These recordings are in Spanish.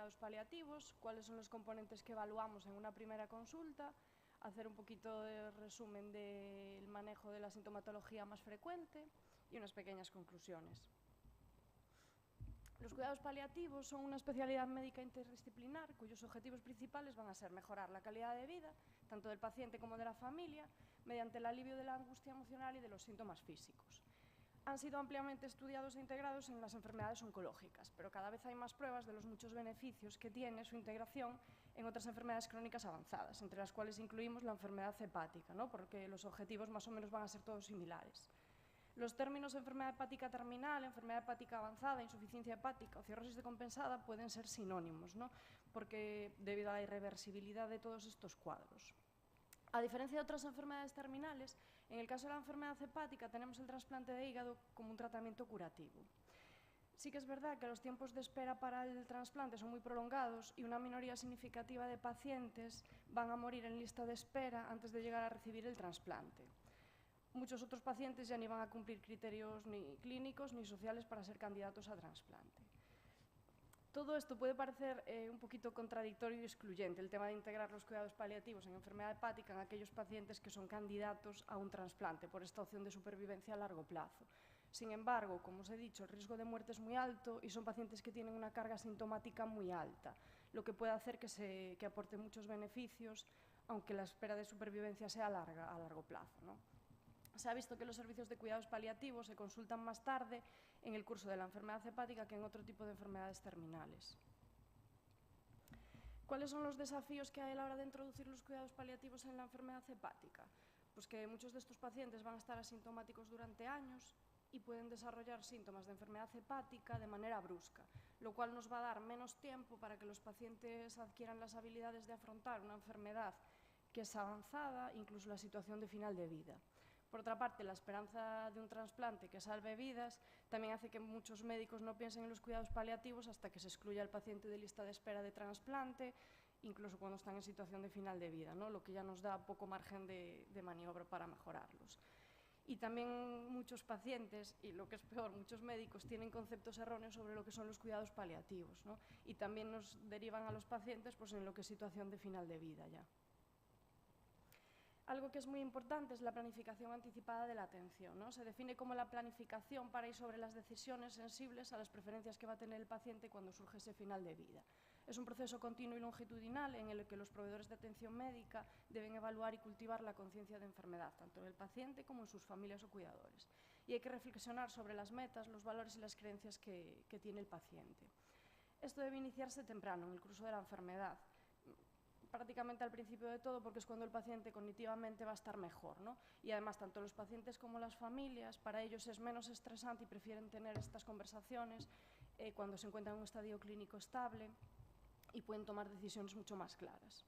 cuidados paliativos, cuáles son los componentes que evaluamos en una primera consulta, hacer un poquito de resumen del manejo de la sintomatología más frecuente y unas pequeñas conclusiones. Los cuidados paliativos son una especialidad médica interdisciplinar cuyos objetivos principales van a ser mejorar la calidad de vida, tanto del paciente como de la familia, mediante el alivio de la angustia emocional y de los síntomas físicos. Han sido ampliamente estudiados e integrados en las enfermedades oncológicas, pero cada vez hay más pruebas de los muchos beneficios que tiene su integración en otras enfermedades crónicas avanzadas, entre las cuales incluimos la enfermedad hepática, ¿no? Porque los objetivos más o menos van a ser todos similares. Los términos enfermedad hepática terminal, enfermedad hepática avanzada, insuficiencia hepática o cirrosis decompensada pueden ser sinónimos, ¿no? Porque debido a la irreversibilidad de todos estos cuadros. A diferencia de otras enfermedades terminales, en el caso de la enfermedad hepática tenemos el trasplante de hígado como un tratamiento curativo. Sí que es verdad que los tiempos de espera para el trasplante son muy prolongados y una minoría significativa de pacientes van a morir en lista de espera antes de llegar a recibir el trasplante. Muchos otros pacientes ya ni van a cumplir criterios ni clínicos ni sociales para ser candidatos a trasplante. Todo esto puede parecer un poquito contradictorio y excluyente, el tema de integrar los cuidados paliativos en enfermedad hepática en aquellos pacientes que son candidatos a un trasplante por esta opción de supervivencia a largo plazo. Sin embargo, como os he dicho, el riesgo de muerte es muy alto y son pacientes que tienen una carga sintomática muy alta, lo que puede hacer que aporte muchos beneficios, aunque la espera de supervivencia sea larga a largo plazo, ¿no? Se ha visto que los servicios de cuidados paliativos se consultan más tarde en el curso de la enfermedad hepática que en otro tipo de enfermedades terminales. ¿Cuáles son los desafíos que hay a la hora de introducir los cuidados paliativos en la enfermedad hepática? Pues que muchos de estos pacientes van a estar asintomáticos durante años y pueden desarrollar síntomas de enfermedad hepática de manera brusca, lo cual nos va a dar menos tiempo para que los pacientes adquieran las habilidades de afrontar una enfermedad que es avanzada, incluso la situación de final de vida. Por otra parte, la esperanza de un trasplante que salve vidas también hace que muchos médicos no piensen en los cuidados paliativos hasta que se excluya al paciente de lista de espera de trasplante, incluso cuando están en situación de final de vida, ¿no? Lo que ya nos da poco margen de maniobra para mejorarlos. Y también muchos pacientes, y lo que es peor, muchos médicos tienen conceptos erróneos sobre lo que son los cuidados paliativos, ¿no? Y también nos derivan a los pacientes pues, en lo que es situación de final de vida ya. Algo que es muy importante es la planificación anticipada de la atención, ¿no? Se define como la planificación para ir sobre las decisiones sensibles a las preferencias que va a tener el paciente cuando surge ese final de vida. Es un proceso continuo y longitudinal en el que los proveedores de atención médica deben evaluar y cultivar la conciencia de enfermedad, tanto en el paciente como en sus familias o cuidadores. Y hay que reflexionar sobre las metas, los valores y las creencias que tiene el paciente. Esto debe iniciarse temprano, en el curso de la enfermedad, prácticamente al principio de todo, porque es cuando el paciente cognitivamente va a estar mejor, ¿no? Y además, tanto los pacientes como las familias, para ellos es menos estresante y prefieren tener estas conversaciones cuando se encuentran en un estadio clínico estable y pueden tomar decisiones mucho más claras.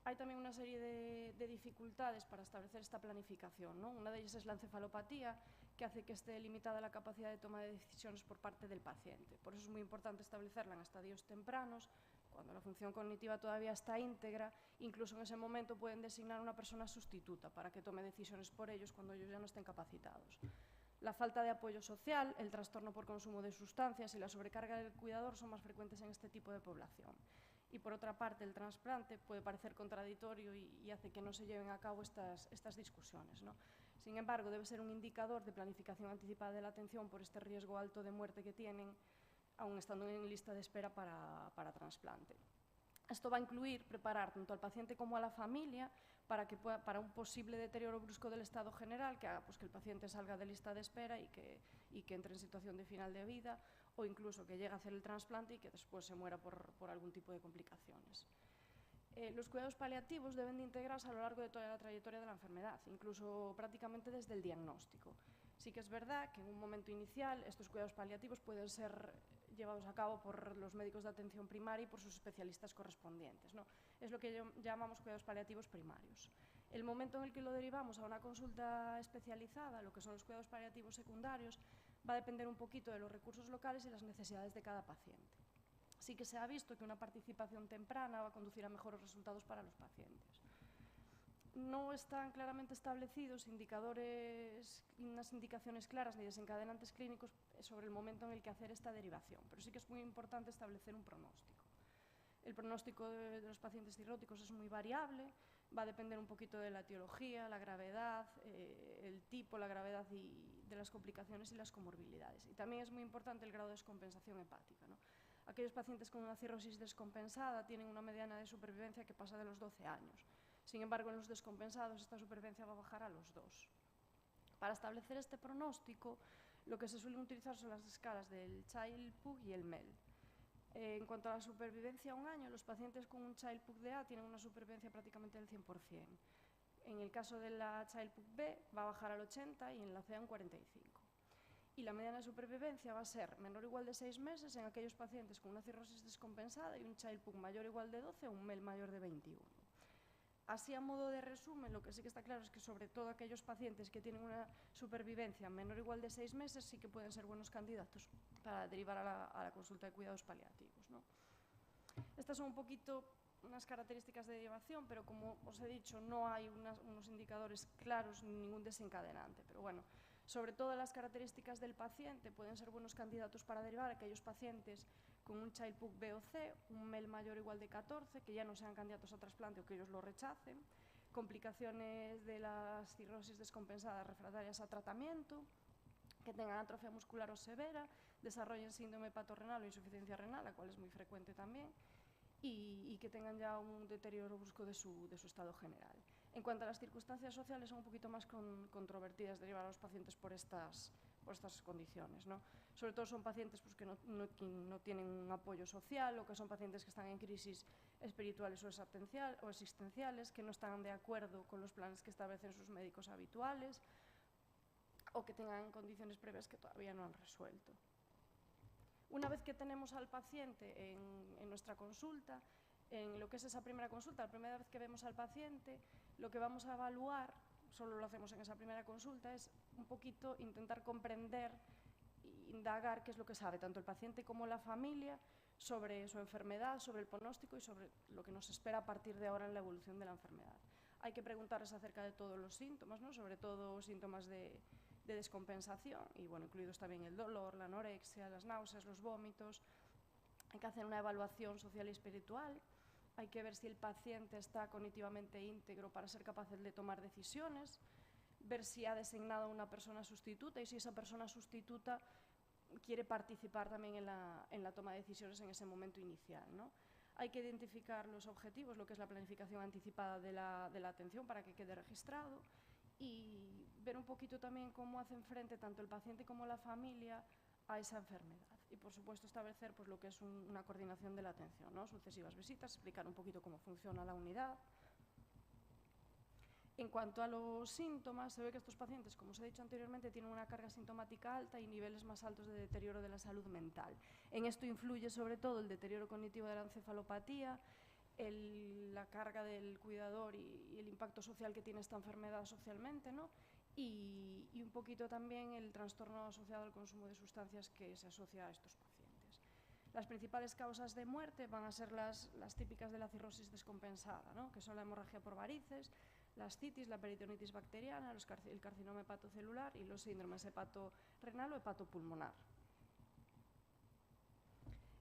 Hay también una serie de dificultades para establecer esta planificación, ¿no? Una de ellas es la encefalopatía, que hace que esté limitada la capacidad de toma de decisiones por parte del paciente. Por eso es muy importante establecerla en estadios tempranos, cuando la función cognitiva todavía está íntegra. Incluso en ese momento pueden designar una persona sustituta para que tome decisiones por ellos cuando ellos ya no estén capacitados. La falta de apoyo social, el trastorno por consumo de sustancias y la sobrecarga del cuidador son más frecuentes en este tipo de población. Y por otra parte, el trasplante puede parecer contradictorio y hace que no se lleven a cabo estas discusiones, ¿no? Sin embargo, debe ser un indicador de planificación anticipada de la atención por este riesgo alto de muerte que tienen, aun estando en lista de espera para trasplante. Esto va a incluir preparar tanto al paciente como a la familia para un posible deterioro brusco del estado general, que haga pues, que el paciente salga de lista de espera y que entre en situación de final de vida, o incluso que llegue a hacer el trasplante y que después se muera por algún tipo de complicaciones. Los cuidados paliativos deben de integrarse a lo largo de toda la trayectoria de la enfermedad, incluso prácticamente desde el diagnóstico. Sí que es verdad que en un momento inicial estos cuidados paliativos pueden ser llevados a cabo por los médicos de atención primaria y por sus especialistas correspondientes, ¿no? Es lo que llamamos cuidados paliativos primarios. El momento en el que lo derivamos a una consulta especializada, lo que son los cuidados paliativos secundarios, va a depender un poquito de los recursos locales y las necesidades de cada paciente. Sí que se ha visto que una participación temprana va a conducir a mejores resultados para los pacientes. No están claramente establecidos indicadores, unas indicaciones claras ni desencadenantes clínicos sobre el momento en el que hacer esta derivación, pero sí que es muy importante establecer un pronóstico. El pronóstico de los pacientes cirróticos es muy variable, va a depender un poquito de la etiología, la gravedad, el tipo, la gravedad y de las complicaciones y las comorbilidades. Y también es muy importante el grado de descompensación hepática, ¿no? Aquellos pacientes con una cirrosis descompensada tienen una mediana de supervivencia que pasa de los 12 años. Sin embargo, en los descompensados esta supervivencia va a bajar a los 2. Para establecer este pronóstico, lo que se suelen utilizar son las escalas del Child-Pugh y el MEL. En cuanto a la supervivencia a un año, los pacientes con un Child-Pugh de A tienen una supervivencia prácticamente del 100%. En el caso de la Child-Pugh B va a bajar al 80% y en la C a un 45%. Y la mediana de supervivencia va a ser menor o igual de 6 meses en aquellos pacientes con una cirrosis descompensada y un Child-Pugh mayor o igual de 12 o un MEL mayor de 21. Así, a modo de resumen, lo que sí que está claro es que sobre todo aquellos pacientes que tienen una supervivencia menor o igual de 6 meses sí que pueden ser buenos candidatos para derivar a la consulta de cuidados paliativos, ¿no? Estas son un poquito unas características de derivación, pero como os he dicho, no hay unos indicadores claros ni ningún desencadenante. Pero bueno, sobre todo las características del paciente pueden ser buenos candidatos para derivar aquellos pacientes con un Child-Pugh B o C, un MEL mayor o igual de 14, que ya no sean candidatos a trasplante o que ellos lo rechacen, complicaciones de las cirrosis descompensadas refractarias a tratamiento, que tengan atrofia muscular o severa, desarrollen síndrome hepatorrenal o insuficiencia renal, la cual es muy frecuente también, y que tengan ya un deterioro brusco de su estado general. En cuanto a las circunstancias sociales, son un poquito más controvertidas derivar a los pacientes por estas condiciones, ¿no? Sobre todo son pacientes pues, que no tienen un apoyo social, o que son pacientes que están en crisis espirituales o existenciales, que no están de acuerdo con los planes que establecen sus médicos habituales, o que tengan condiciones previas que todavía no han resuelto. Una vez que tenemos al paciente en nuestra consulta, en lo que es esa primera consulta, la primera vez que vemos al paciente, lo que vamos a evaluar, solo lo hacemos en esa primera consulta, es un poquito intentar comprender e indagar qué es lo que sabe tanto el paciente como la familia sobre su enfermedad, sobre el pronóstico y sobre lo que nos espera a partir de ahora en la evolución de la enfermedad. Hay que preguntarles acerca de todos los síntomas, ¿no? Sobre todo síntomas de descompensación y bueno, incluidos también el dolor, la anorexia, las náuseas, los vómitos. Hay que hacer una evaluación social y espiritual, hay que ver si el paciente está cognitivamente íntegro para ser capaz de tomar decisiones, ver si ha designado una persona sustituta y si esa persona sustituta quiere participar también en la toma de decisiones en ese momento inicial, ¿no? Hay que identificar los objetivos, lo que es la planificación anticipada de la atención para que quede registrado, y ver un poquito también cómo hacen frente tanto el paciente como la familia a esa enfermedad. Y por supuesto establecer pues, lo que es una coordinación de la atención, ¿no? Sucesivas visitas, explicar un poquito cómo funciona la unidad. En cuanto a los síntomas, se ve que estos pacientes, como os he dicho anteriormente, tienen una carga sintomática alta y niveles más altos de deterioro de la salud mental. En esto influye sobre todo el deterioro cognitivo de la encefalopatía, la carga del cuidador y el impacto social que tiene esta enfermedad socialmente, ¿no? Y un poquito también el trastorno asociado al consumo de sustancias que se asocia a estos pacientes. Las principales causas de muerte van a ser las típicas de la cirrosis descompensada, ¿no? Que son la hemorragia por varices, la ascitis, la peritonitis bacteriana, el carcinoma hepatocelular y los síndromes hepatorrenal o hepatopulmonar.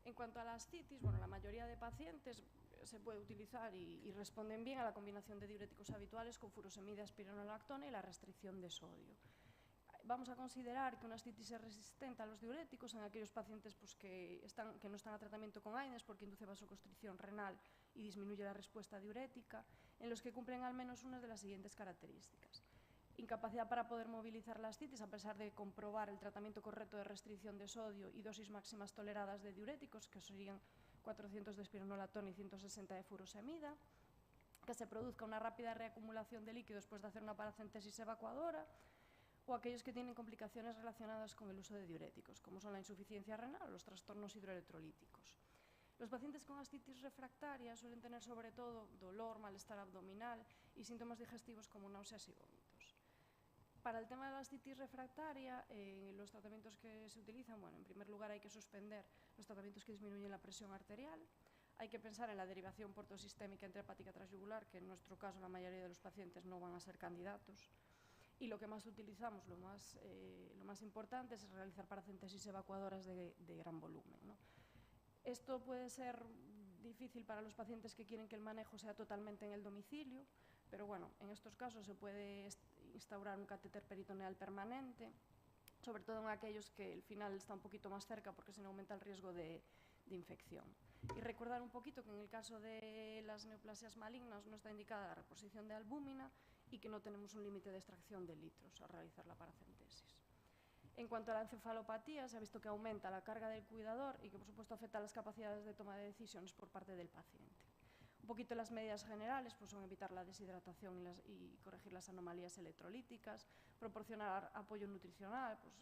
En cuanto a la ascitis, bueno, la mayoría de pacientes se puede utilizar y responden bien a la combinación de diuréticos habituales con furosemida, espironolactona y la restricción de sodio. Vamos a considerar que una ascitis es resistente a los diuréticos en aquellos pacientes pues, que no están a tratamiento con AINES porque induce vasoconstricción renal y disminuye la respuesta diurética, en los que cumplen al menos una de las siguientes características. Incapacidad para poder movilizar la ascitis a pesar de comprobar el tratamiento correcto de restricción de sodio y dosis máximas toleradas de diuréticos, que serían 400 de espironolactona y 160 de furosemida, que se produzca una rápida reacumulación de líquido después de hacer una paracentesis evacuadora, o aquellos que tienen complicaciones relacionadas con el uso de diuréticos, como son la insuficiencia renal o los trastornos hidroelectrolíticos. Los pacientes con ascitis refractaria suelen tener sobre todo dolor, malestar abdominal y síntomas digestivos como náuseas y vómitos. Para el tema de la ascitis refractaria, los tratamientos que se utilizan, bueno, en primer lugar hay que suspender los tratamientos que disminuyen la presión arterial, hay que pensar en la derivación portosistémica intrahepática transyugular, que en nuestro caso la mayoría de los pacientes no van a ser candidatos, Y lo que más utilizamos, lo más importante, es realizar paracentesis evacuadoras de gran volumen, ¿no? Esto puede ser difícil para los pacientes que quieren que el manejo sea totalmente en el domicilio, pero bueno, en estos casos se puede instaurar un catéter peritoneal permanente, sobre todo en aquellos que el final está un poquito más cerca porque si no aumenta el riesgo de infección. Y recordar un poquito que en el caso de las neoplasias malignas no está indicada la reposición de albúmina y que no tenemos un límite de extracción de litros al realizar la paracentesis. En cuanto a la encefalopatía, se ha visto que aumenta la carga del cuidador y que por supuesto afecta las capacidades de toma de decisiones por parte del paciente. Un poquito las medidas generales pues son evitar la deshidratación y corregir las anomalías electrolíticas, proporcionar apoyo nutricional, pues,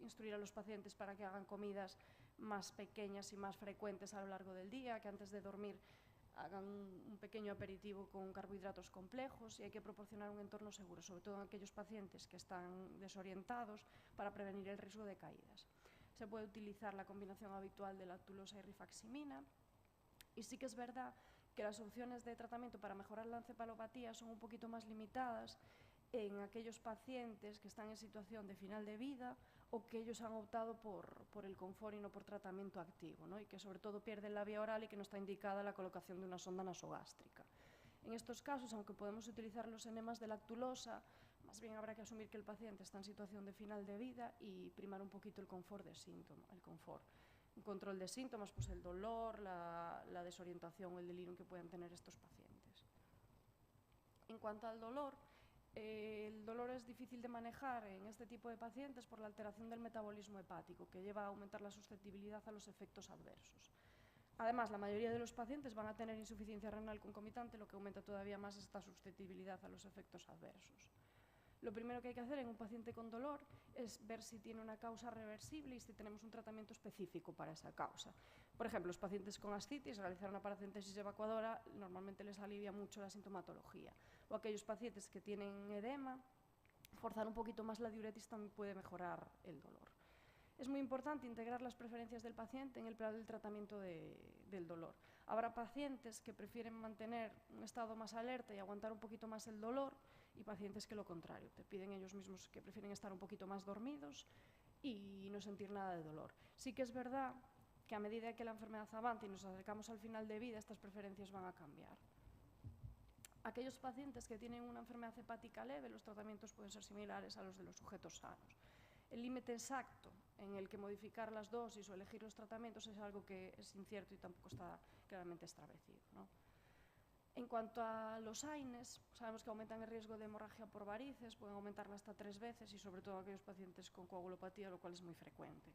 instruir a los pacientes para que hagan comidas más pequeñas y más frecuentes a lo largo del día, que antes de dormir hagan un pequeño aperitivo con carbohidratos complejos, y hay que proporcionar un entorno seguro, sobre todo en aquellos pacientes que están desorientados, para prevenir el riesgo de caídas. Se puede utilizar la combinación habitual de lactulosa y rifaximina, y sí que es verdad que las opciones de tratamiento para mejorar la encefalopatía son un poquito más limitadas en aquellos pacientes que están en situación de final de vida o que ellos han optado por el confort y no por tratamiento activo, ¿no? Y que sobre todo pierden la vía oral y que no está indicada la colocación de una sonda nasogástrica. En estos casos, aunque podemos utilizar los enemas de lactulosa, más bien habrá que asumir que el paciente está en situación de final de vida y primar un poquito el confort de síntoma, el confort. Un control de síntomas, pues el dolor, la desorientación o el delirio que puedan tener estos pacientes. En cuanto al dolor, el dolor es difícil de manejar en este tipo de pacientes por la alteración del metabolismo hepático, que lleva a aumentar la susceptibilidad a los efectos adversos. Además, la mayoría de los pacientes van a tener insuficiencia renal concomitante, lo que aumenta todavía más esta susceptibilidad a los efectos adversos. Lo primero que hay que hacer en un paciente con dolor es ver si tiene una causa reversible y si tenemos un tratamiento específico para esa causa. Por ejemplo, los pacientes con ascitis, realizar una paracentesis evacuadora normalmente les alivia mucho la sintomatología. O aquellos pacientes que tienen edema, forzar un poquito más la diuretis también puede mejorar el dolor. Es muy importante integrar las preferencias del paciente en el plan del tratamiento del dolor. Habrá pacientes que prefieren mantener un estado más alerta y aguantar un poquito más el dolor, y pacientes que lo contrario, te piden ellos mismos que prefieren estar un poquito más dormidos y no sentir nada de dolor. Sí que es verdad que a medida que la enfermedad avanza y nos acercamos al final de vida, estas preferencias van a cambiar. Aquellos pacientes que tienen una enfermedad hepática leve, los tratamientos pueden ser similares a los de los sujetos sanos. El límite exacto en el que modificar las dosis o elegir los tratamientos es algo que es incierto y tampoco está claramente establecido, ¿no? En cuanto a los AINES, sabemos que aumentan el riesgo de hemorragia por varices, pueden aumentarla hasta 3 veces y sobre todo aquellos pacientes con coagulopatía, lo cual es muy frecuente.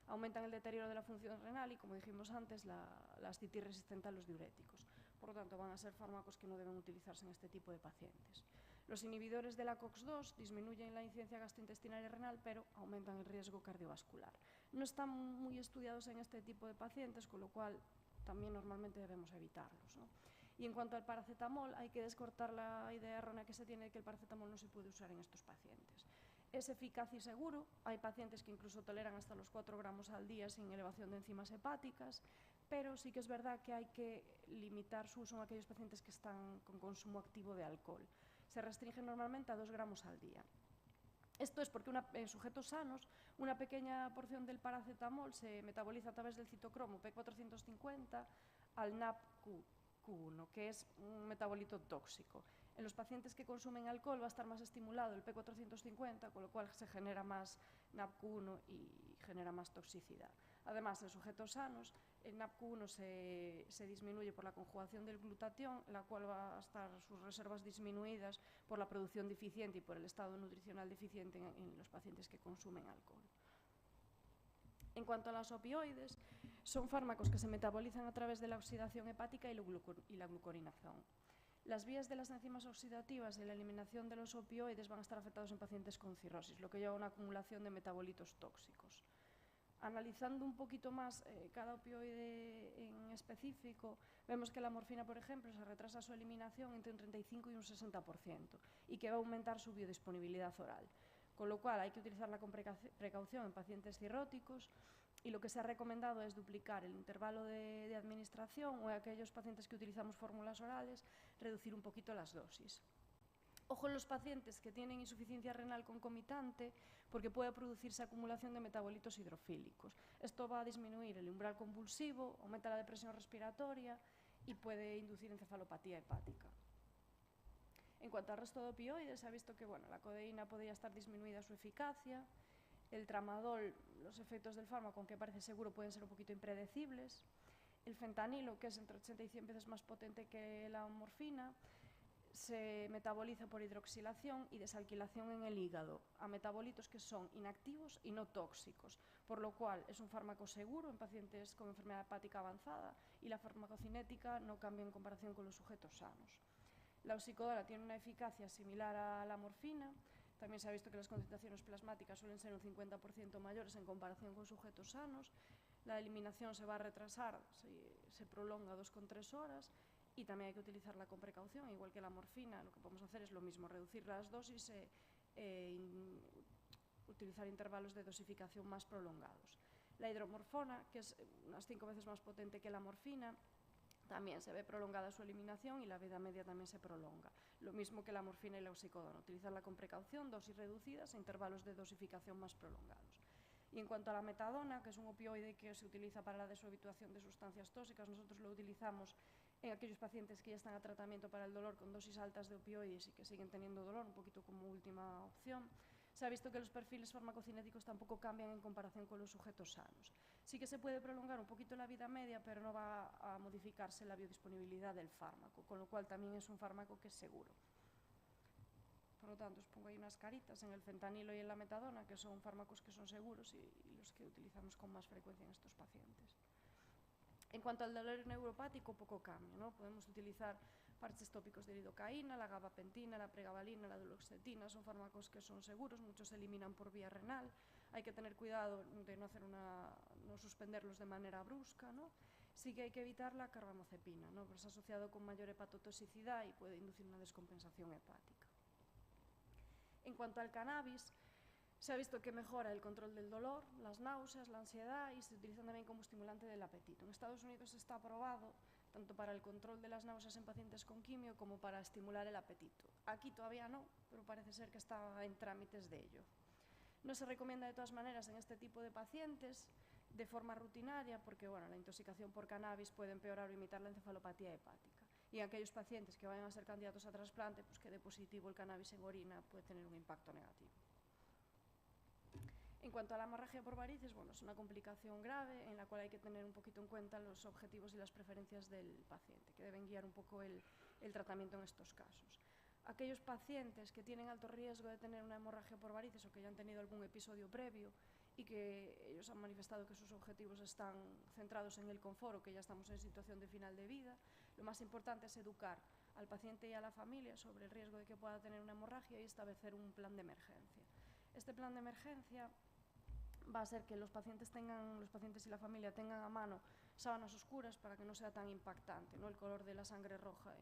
Aumentan el deterioro de la función renal y, como dijimos antes, la ascitis resistente a los diuréticos. Por lo tanto, van a ser fármacos que no deben utilizarse en este tipo de pacientes. Los inhibidores de la COX-2 disminuyen la incidencia gastrointestinal y renal, pero aumentan el riesgo cardiovascular. No están muy estudiados en este tipo de pacientes, con lo cual también normalmente debemos evitarlos, ¿no? Y en cuanto al paracetamol, hay que descortar la idea errónea que se tiene de que el paracetamol no se puede usar en estos pacientes. Es eficaz y seguro, hay pacientes que incluso toleran hasta los 4 gramos al día sin elevación de enzimas hepáticas, pero sí que es verdad que hay que limitar su uso en aquellos pacientes que están con consumo activo de alcohol. Se restringe normalmente a 2 gramos al día. Esto es porque en sujetos sanos, una pequeña porción del paracetamol se metaboliza a través del citocromo P450 al NAPQ1, que es un metabolito tóxico. En los pacientes que consumen alcohol va a estar más estimulado el P450, con lo cual se genera más NAPQ1 y genera más toxicidad. Además, en sujetos sanos, el NAPQ1 se disminuye por la conjugación del glutatión, la cual va a estar sus reservas disminuidas por la producción deficiente y por el estado nutricional deficiente en los pacientes que consumen alcohol. En cuanto a las opioides, son fármacos que se metabolizan a través de la oxidación hepática y la glucorinazón. Las vías de las enzimas oxidativas y la eliminación de los opioides van a estar afectados en pacientes con cirrosis, lo que lleva a una acumulación de metabolitos tóxicos. Analizando un poquito más cada opioide en específico, vemos que la morfina, por ejemplo, se retrasa su eliminación entre un 35 y un 60% y que va a aumentar su biodisponibilidad oral. Con lo cual hay que utilizarla con precaución en pacientes cirróticos, y lo que se ha recomendado es duplicar el intervalo de administración, o en aquellos pacientes que utilizamos fórmulas orales, reducir un poquito las dosis. Ojo en los pacientes que tienen insuficiencia renal concomitante, porque puede producirse acumulación de metabolitos hidrofílicos. Esto va a disminuir el umbral convulsivo, aumenta la depresión respiratoria y puede inducir encefalopatía hepática. En cuanto al resto de opioides, se ha visto que la codeína podría estar disminuida su eficacia, el tramadol, los efectos del fármaco, aunque parece seguro, pueden ser un poquito impredecibles. El fentanilo, que es entre 80 y 100 veces más potente que la morfina, se metaboliza por hidroxilación y desalquilación en el hígado a metabolitos que son inactivos y no tóxicos, por lo cual es un fármaco seguro en pacientes con enfermedad hepática avanzada y la farmacocinética no cambia en comparación con los sujetos sanos. La oxicodona tiene una eficacia similar a la morfina. También se ha visto que las concentraciones plasmáticas suelen ser un 50% mayores en comparación con sujetos sanos. La eliminación se va a retrasar, se prolonga 2,3 horas. Y también hay que utilizarla con precaución, igual que la morfina. Lo que podemos hacer es lo mismo, reducir las dosis utilizar intervalos de dosificación más prolongados. La hidromorfona, que es unas 5 veces más potente que la morfina, también se ve prolongada su eliminación y la vida media también se prolonga. Lo mismo que la morfina y la oxicodona, utilizarla con precaución, dosis reducidas e intervalos de dosificación más prolongados. Y en cuanto a la metadona, que es un opioide que se utiliza para la deshabituación de sustancias tóxicas, nosotros lo utilizamos en aquellos pacientes que ya están a tratamiento para el dolor con dosis altas de opioides y que siguen teniendo dolor, un poquito como última opción. Se ha visto que los perfiles farmacocinéticos tampoco cambian en comparación con los sujetos sanos. Sí que se puede prolongar un poquito la vida media, pero no va a modificarse la biodisponibilidad del fármaco, con lo cual también es un fármaco que es seguro. Por lo tanto, os pongo ahí unas caritas en el fentanilo y en la metadona, que son fármacos que son seguros y los que utilizamos con más frecuencia en estos pacientes. En cuanto al dolor neuropático, poco cambio, ¿no? Podemos utilizar parches tópicos de lidocaína, la gabapentina, la pregabalina, la duloxetina, son fármacos que son seguros, muchos se eliminan por vía renal. Hay que tener cuidado de no suspenderlos de manera brusca, ¿no? Sí que hay que evitar la carbamazepina, ¿no? Pues es asociado con mayor hepatotoxicidad y puede inducir una descompensación hepática. En cuanto al cannabis, se ha visto que mejora el control del dolor, las náuseas, la ansiedad y se utilizan también como estimulante del apetito. En Estados Unidos está aprobado tanto para el control de las náuseas en pacientes con quimio como para estimular el apetito. Aquí todavía no, pero parece ser que está en trámites de ello. No se recomienda de todas maneras en este tipo de pacientes de forma rutinaria porque la intoxicación por cannabis puede empeorar o imitar la encefalopatía hepática. Y en aquellos pacientes que vayan a ser candidatos a trasplante, pues que dé positivo el cannabis en orina puede tener un impacto negativo. En cuanto a la hemorragia por varices, es una complicación grave en la cual hay que tener un poquito en cuenta los objetivos y las preferencias del paciente, que deben guiar un poco el tratamiento en estos casos. Aquellos pacientes que tienen alto riesgo de tener una hemorragia por varices o que ya han tenido algún episodio previo y que ellos han manifestado que sus objetivos están centrados en el confort o que ya estamos en situación de final de vida, lo más importante es educar al paciente y a la familia sobre el riesgo de que pueda tener una hemorragia y establecer un plan de emergencia. Este plan de emergencia va a ser que los pacientes y la familia tengan a mano sábanas oscuras para que no sea tan impactante, ¿no? El color de la sangre roja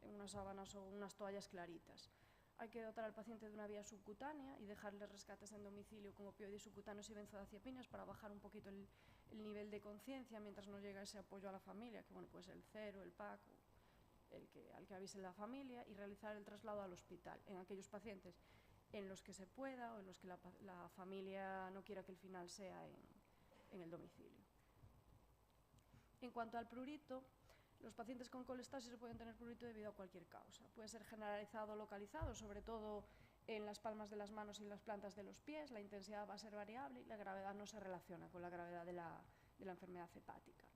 en unas sábanas o unas toallas claritas. Hay que dotar al paciente de una vía subcutánea y dejarle rescates en domicilio con opioides subcutáneos y benzodiazepinas para bajar un poquito el nivel de conciencia mientras no llega ese apoyo a la familia, que puede ser el CERO, el PAC, al que avise la familia, y realizar el traslado al hospital en aquellos pacientes en los que se pueda o en los que la familia no quiera que el final sea en el domicilio. En cuanto al prurito, los pacientes con colestasis pueden tener prurito debido a cualquier causa. Puede ser generalizado o localizado, sobre todo en las palmas de las manos y las plantas de los pies. La intensidad va a ser variable y la gravedad no se relaciona con la gravedad de la enfermedad hepática.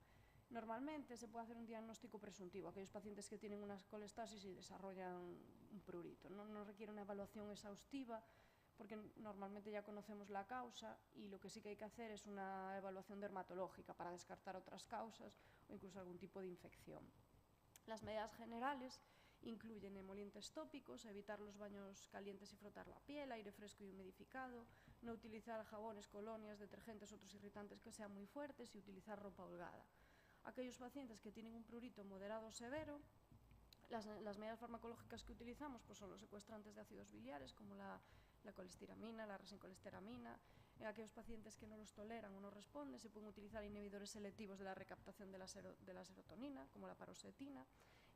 Normalmente se puede hacer un diagnóstico presuntivo, aquellos pacientes que tienen una colestasis y desarrollan un prurito. No requiere una evaluación exhaustiva porque normalmente ya conocemos la causa y lo que sí que hay que hacer es una evaluación dermatológica para descartar otras causas o incluso algún tipo de infección. Las medidas generales incluyen emolientes tópicos, evitar los baños calientes y frotar la piel, aire fresco y humidificado, no utilizar jabones, colonias, detergentes, otros irritantes que sean muy fuertes y utilizar ropa holgada. Aquellos pacientes que tienen un prurito moderado o severo, las medidas farmacológicas que utilizamos son los secuestrantes de ácidos biliares, como la colestiramina, la resincolesteramina. En aquellos pacientes que no los toleran o no responden, se pueden utilizar inhibidores selectivos de la recaptación de la serotonina, como la paroxetina.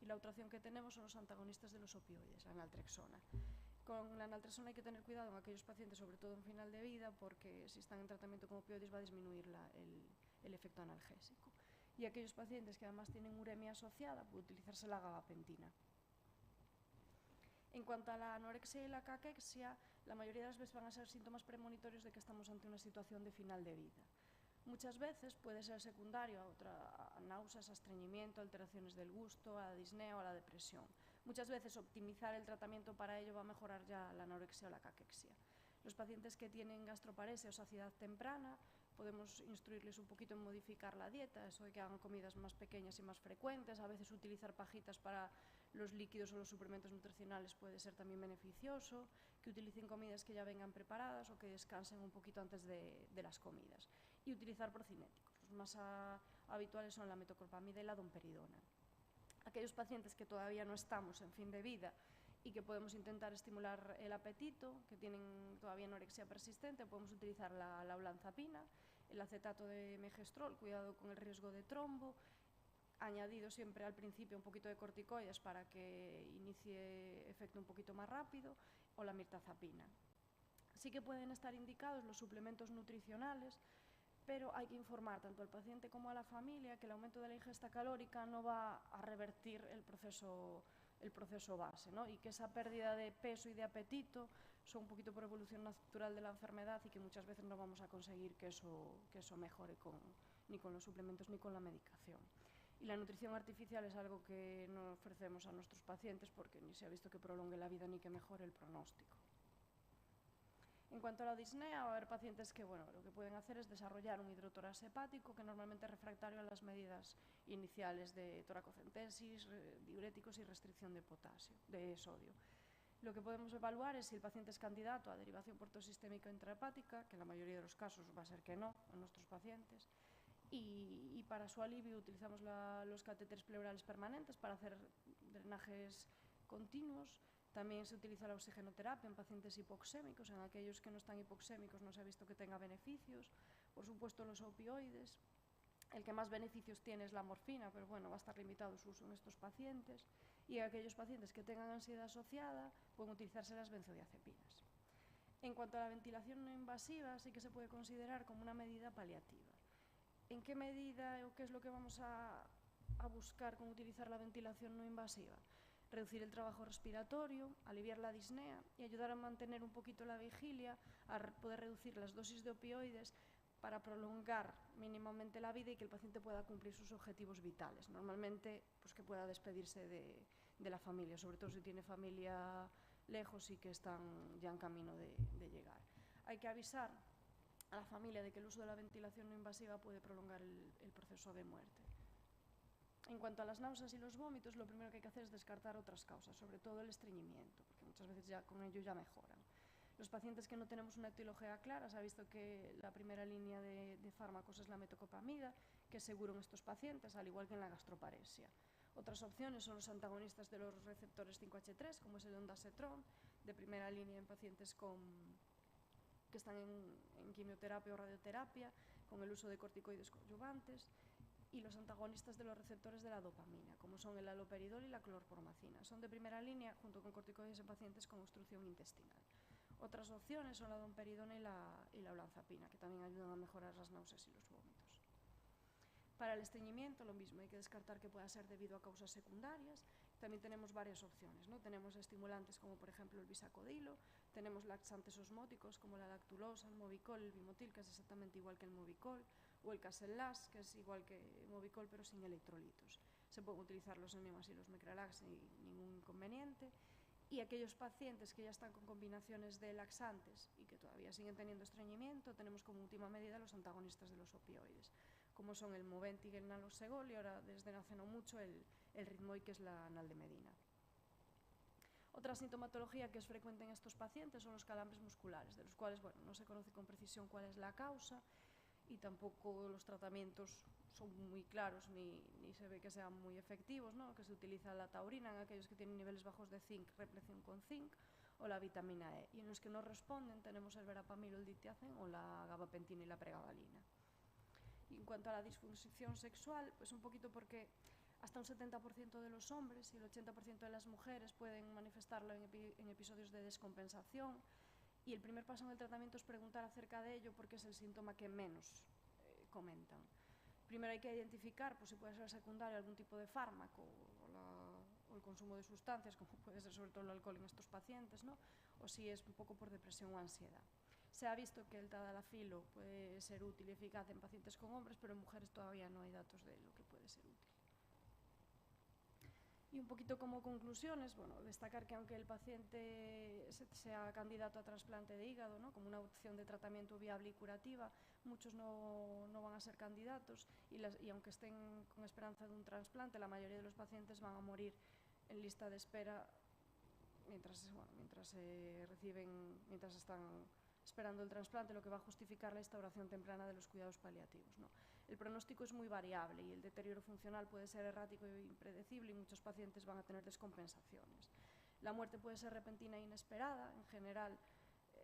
Y la otra opción que tenemos son los antagonistas de los opioides, la naltrexona. Con la naltrexona hay que tener cuidado en aquellos pacientes, sobre todo en final de vida, porque si están en tratamiento con opioides va a disminuir el efecto analgésico. Y aquellos pacientes que además tienen uremia asociada, puede utilizarse la gabapentina. En cuanto a la anorexia y la caquexia, la mayoría de las veces van a ser síntomas premonitorios de que estamos ante una situación de final de vida. Muchas veces puede ser secundario a náuseas, a estreñimiento, alteraciones del gusto, a la disnea o a la depresión. Muchas veces optimizar el tratamiento para ello va a mejorar ya la anorexia o la caquexia. Los pacientes que tienen gastroparesia o saciedad temprana, podemos instruirles un poquito en modificar la dieta, eso de que hagan comidas más pequeñas y más frecuentes, a veces utilizar pajitas para los líquidos o los suplementos nutricionales puede ser también beneficioso, que utilicen comidas que ya vengan preparadas o que descansen un poquito antes de las comidas. Y utilizar procinéticos. Los más habituales son la metoclopramida y la domperidona. Aquellos pacientes que todavía no estamos en fin de vida y que podemos intentar estimular el apetito, que tienen todavía anorexia persistente, podemos utilizar la olanzapina, el acetato de megestrol, cuidado con el riesgo de trombo, añadido siempre al principio un poquito de corticoides para que inicie efecto un poquito más rápido, o la mirtazapina. Sí que pueden estar indicados los suplementos nutricionales, pero hay que informar tanto al paciente como a la familia que el aumento de la ingesta calórica no va a revertir el proceso base, ¿no? Y que esa pérdida de peso y de apetito son un poquito por evolución natural de la enfermedad y que muchas veces no vamos a conseguir que eso mejore ni con los suplementos ni con la medicación. Y la nutrición artificial es algo que no ofrecemos a nuestros pacientes porque ni se ha visto que prolongue la vida ni que mejore el pronóstico. En cuanto a la disnea, va a haber pacientes que lo que pueden hacer es desarrollar un hidrotórax hepático que normalmente es refractario a las medidas iniciales de toracocentesis, diuréticos y restricción de sodio. Lo que podemos evaluar es si el paciente es candidato a derivación portosistémica intrahepática, que en la mayoría de los casos va a ser que no en nuestros pacientes, y para su alivio utilizamos los catéteres pleurales permanentes para hacer drenajes continuos. También se utiliza la oxigenoterapia en pacientes hipoxémicos. En aquellos que no están hipoxémicos no se ha visto que tenga beneficios. Por supuesto, los opioides. El que más beneficios tiene es la morfina, pero va a estar limitado su uso en estos pacientes. Y en aquellos pacientes que tengan ansiedad asociada pueden utilizarse las benzodiazepinas. En cuanto a la ventilación no invasiva, sí que se puede considerar como una medida paliativa. ¿En qué medida o qué es lo que vamos a buscar con utilizar la ventilación no invasiva? Reducir el trabajo respiratorio, aliviar la disnea y ayudar a mantener un poquito la vigilia, a poder reducir las dosis de opioides para prolongar mínimamente la vida y que el paciente pueda cumplir sus objetivos vitales. Normalmente, que pueda despedirse de la familia, sobre todo si tiene familia lejos y que están ya en camino de llegar. Hay que avisar a la familia de que el uso de la ventilación no invasiva puede prolongar el proceso de muerte. En cuanto a las náuseas y los vómitos, lo primero que hay que hacer es descartar otras causas, sobre todo el estreñimiento, porque muchas veces ya con ello ya mejoran. Los pacientes que no tenemos una etiología clara, se ha visto que la primera línea de fármacos es la metoclopramida, que es seguro en estos pacientes, al igual que en la gastroparesia. Otras opciones son los antagonistas de los receptores 5H3, como es el ondansetron, de primera línea en pacientes que están en quimioterapia o radioterapia, con el uso de corticoides coadyuvantes, y los antagonistas de los receptores de la dopamina, como son el haloperidol y la clorpromacina. Son de primera línea junto con corticoides en pacientes con obstrucción intestinal. Otras opciones son la domperidona y la olanzapina, que también ayudan a mejorar las náuseas y los vómitos. Para el estreñimiento, lo mismo, hay que descartar que pueda ser debido a causas secundarias. También tenemos varias opciones, ¿no? Tenemos estimulantes como por ejemplo el bisacodilo, tenemos laxantes osmóticos como la lactulosa, el movicol, el bimotil, que es exactamente igual que el movicol, o el casellas, que es igual que movicol pero sin electrolitos. Se pueden utilizar los enemas y los mecralax sin ningún inconveniente. Y aquellos pacientes que ya están con combinaciones de laxantes y que todavía siguen teniendo estreñimiento, tenemos como última medida los antagonistas de los opioides, como son el Moventi y el Naloxegol, y ahora desde hace no mucho el Ritmoy, que es la naldemedina. Otra sintomatología que es frecuente en estos pacientes son los calambres musculares, de los cuales no se conoce con precisión cuál es la causa y tampoco los tratamientos son muy claros ni se ve que sean muy efectivos, ¿no? Que se utiliza la taurina en aquellos que tienen niveles bajos de zinc, repleción con zinc, o la vitamina E. Y en los que no responden tenemos el verapamil o el ditiazem o la gabapentina y la pregabalina. Y en cuanto a la disfunción sexual, un poquito porque hasta un 70% de los hombres y el 80% de las mujeres pueden manifestarlo en episodios de descompensación. Y el primer paso en el tratamiento es preguntar acerca de ello porque es el síntoma que menos comentan. Primero hay que identificar pues, si puede ser secundario algún tipo de fármaco o el consumo de sustancias, como puede ser sobre todo el alcohol en estos pacientes, ¿no? O si es un poco por depresión o ansiedad. Se ha visto que el tadalafilo puede ser útil y eficaz en pacientes con hombres, pero en mujeres todavía no hay datos de lo que puede ser útil. Y un poquito como conclusiones, bueno, destacar que aunque el paciente sea candidato a trasplante de hígado, ¿no? Como una opción de tratamiento viable y curativa, muchos no van a ser candidatos y aunque estén con esperanza de un trasplante, la mayoría de los pacientes van a morir en lista de espera mientras están esperando el trasplante, lo que va a justificar la instauración temprana de los cuidados paliativos, ¿no? El pronóstico es muy variable y el deterioro funcional puede ser errático e impredecible y muchos pacientes van a tener descompensaciones. La muerte puede ser repentina e inesperada. En general,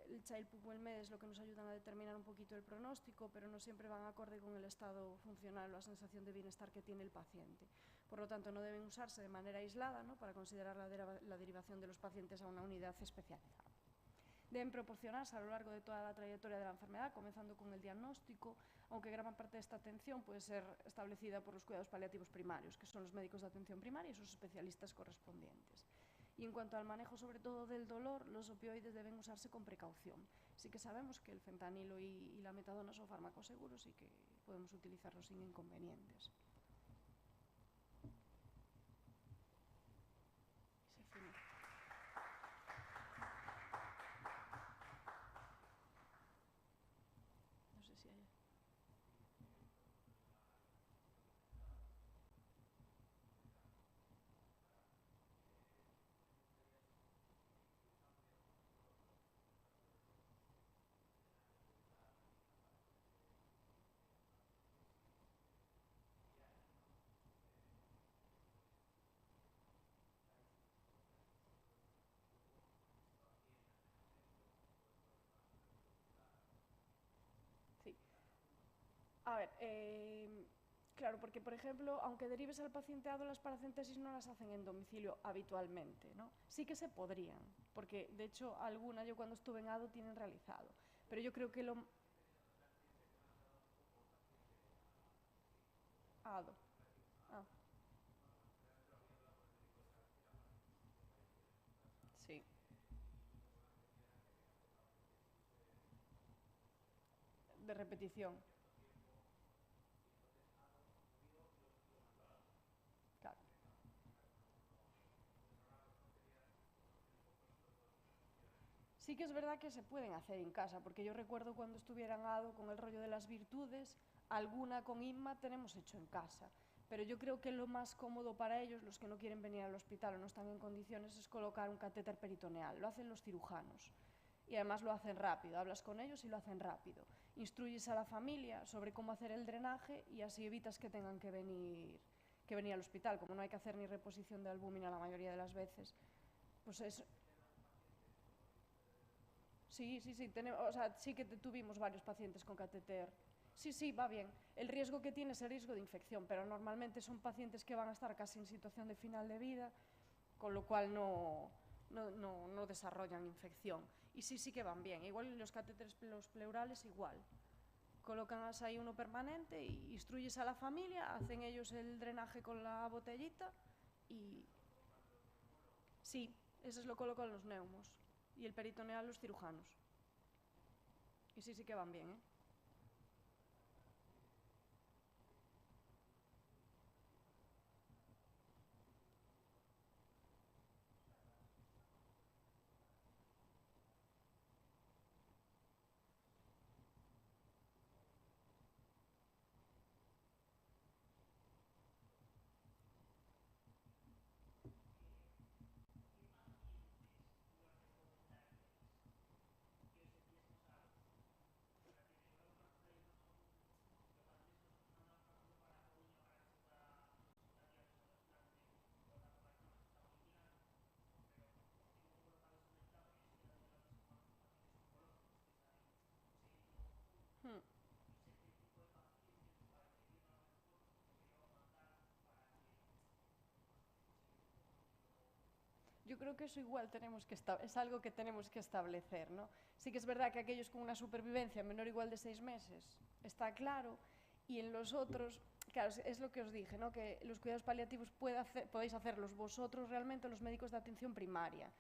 el Child-Pugh o el MED es lo que nos ayudan a determinar un poquito el pronóstico, pero no siempre van acorde con el estado funcional o la sensación de bienestar que tiene el paciente. Por lo tanto, no deben usarse de manera aislada, ¿no? Para considerar la derivación de los pacientes a una unidad especializada. Deben proporcionarse a lo largo de toda la trayectoria de la enfermedad, comenzando con el diagnóstico, aunque gran parte de esta atención puede ser establecida por los cuidados paliativos primarios, que son los médicos de atención primaria y sus especialistas correspondientes. Y en cuanto al manejo sobre todo del dolor, los opioides deben usarse con precaución. Sí que sabemos que el fentanilo y la metadona son fármacos seguros y que podemos utilizarlos sin inconvenientes. No sé si hay... Sí. A ver, claro, porque por ejemplo, aunque derives al paciente ADO, las paracentesis no las hacen en domicilio habitualmente, ¿no? Sí que se podrían, porque de hecho alguna yo cuando estuve en ADO tienen realizado, pero yo creo que lo... ADO. Ah, sí, de repetición, claro. Sí que es verdad que se pueden hacer en casa, porque yo recuerdo cuando estuviera en ADO con el rollo de las virtudes, alguna con INMA tenemos hecho en casa. Pero yo creo que lo más cómodo para ellos, los que no quieren venir al hospital o no están en condiciones, es colocar un catéter peritoneal. Lo hacen los cirujanos. Y además lo hacen rápido. Hablas con ellos y lo hacen rápido. Instruyes a la familia sobre cómo hacer el drenaje y así evitas que tengan que venir al hospital. Como no hay que hacer ni reposición de albúmina la mayoría de las veces, pues es... Sí, sí, sí, o sea, sí que tuvimos varios pacientes con catéter. Sí, sí, va bien. El riesgo que tiene es el riesgo de infección, pero normalmente son pacientes que van a estar casi en situación de final de vida, con lo cual no desarrollan infección. Y sí, sí que van bien. Igual los catéteres los pleurales igual. Colocan ahí uno permanente y instruyes a la familia, hacen ellos el drenaje con la botellita y... Sí, ese es lo colocan los neumos y el peritoneal los cirujanos. Y sí, sí que van bien, ¿eh? Yo creo que eso igual es algo que tenemos que establecer, ¿no? Sí que es verdad que aquellos con una supervivencia menor o igual de 6 meses, está claro, y en los otros, claro, es lo que os dije, ¿no? Que los cuidados paliativos podéis hacerlos vosotros realmente, los médicos de atención primaria.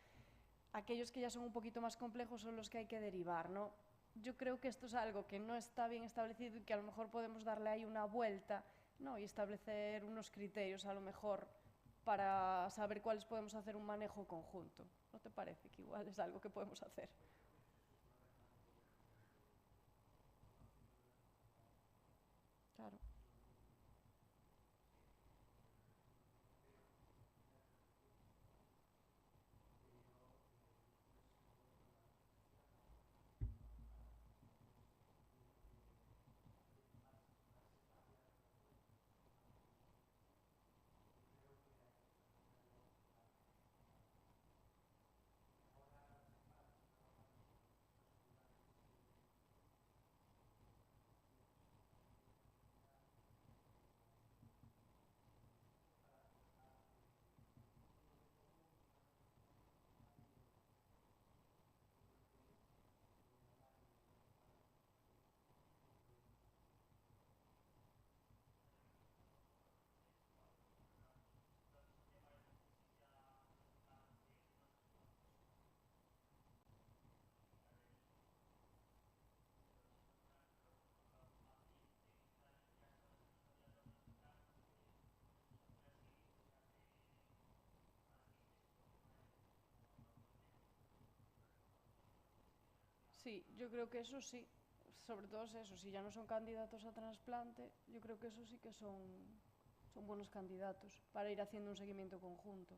Aquellos que ya son un poquito más complejos son los que hay que derivar, ¿no? Yo creo que esto es algo que no está bien establecido y que a lo mejor podemos darle ahí una vuelta, ¿no? Y establecer unos criterios a lo mejor para saber cuáles podemos hacer un manejo conjunto. ¿No te parece que igual es algo que podemos hacer? Claro. Sí, yo creo que eso sí, sobre todo es eso, si ya no son candidatos a trasplante, yo creo que eso sí que son buenos candidatos para ir haciendo un seguimiento conjunto.